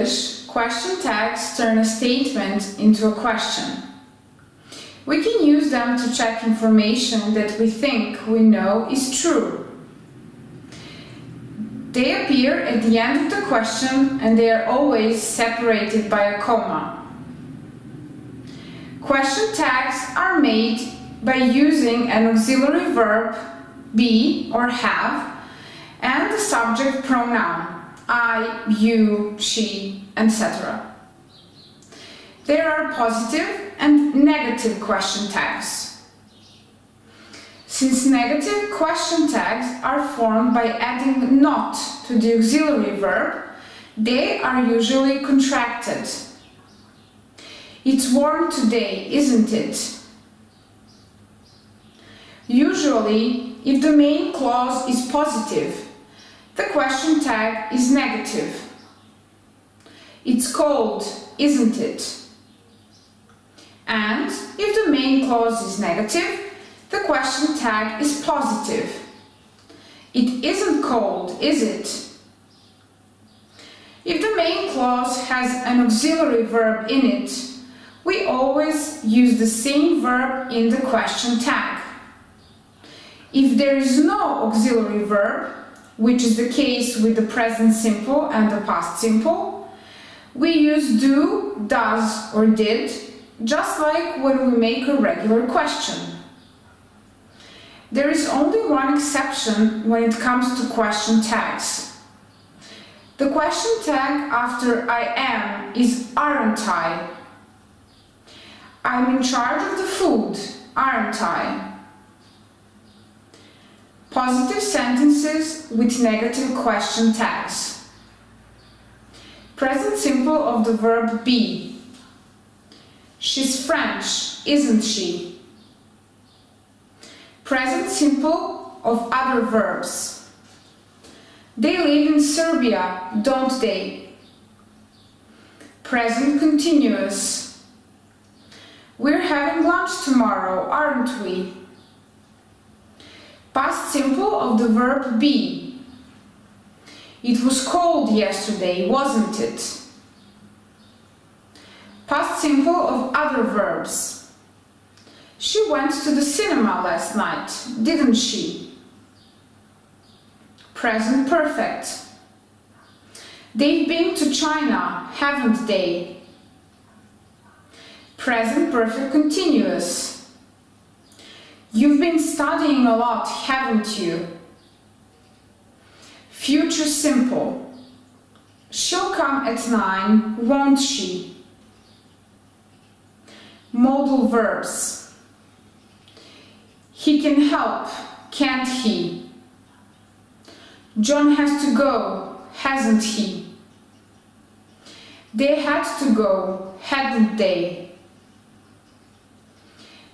English, question tags turn a statement into a question. We can use them to check information that we think we know is true. They appear at the end of the question and they are always separated by a comma. Question tags are made by using an auxiliary verb, be or have, and the subject pronoun, I, you, she, etc. There are positive and negative question tags. Since negative question tags are formed by adding not to the auxiliary verb, they are usually contracted. It's warm today, isn't it? Usually, if the main clause is positive, the question tag is negative. It's cold, isn't it? And if the main clause is negative, the question tag is positive. It isn't cold, is it? If the main clause has an auxiliary verb in it, we always use the same verb in the question tag. If there is no auxiliary verb, which is the case with the present simple and the past simple, we use do, does, or did, just like when we make a regular question. There is only one exception when it comes to question tags. The question tag after I am is aren't I? I'm in charge of the food, aren't I? Positive sentences with negative question tags. Present simple of the verb be. She's French, isn't she? Present simple of other verbs. They live in Serbia, don't they? Present continuous. We're having lunch tomorrow, aren't we? Past simple of the verb be. It was cold yesterday, wasn't it? Past simple of other verbs. She went to the cinema last night, didn't she? Present perfect. They've been to China, haven't they? Present perfect continuous. You've been studying a lot, haven't you? Future simple. She'll come at 9, won't she? Modal verbs. He can help, can't he? John has to go, hasn't he? They had to go, hadn't they?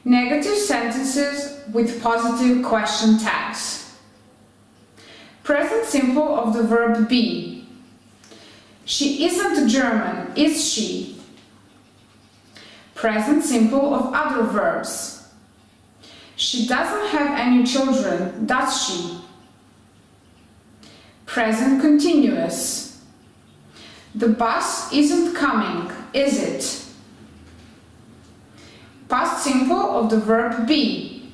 Negative sentences with positive question tags. Present simple of the verb be. She isn't German, is she? Present simple of other verbs. She doesn't have any children, does she? Present continuous. The bus isn't coming, is it? Past simple of the verb be.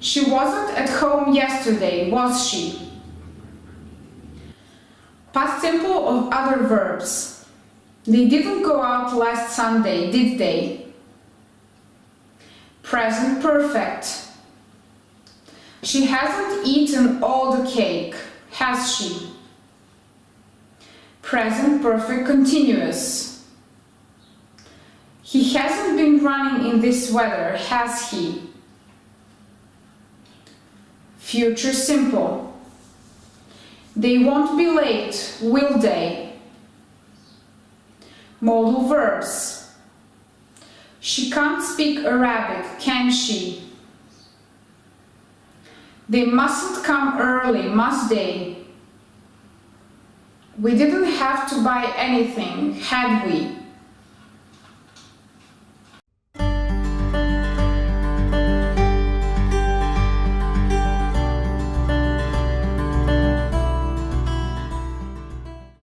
She wasn't at home yesterday, was she? Past simple of other verbs. They didn't go out last Sunday, did they? Present perfect. She hasn't eaten all the cake, has she? Present perfect continuous. He hasn't been running in this weather, has he? Future simple. They won't be late, will they? Modal verbs. She can't speak Arabic, can she? They mustn't come early, must they? We didn't have to buy anything, had we?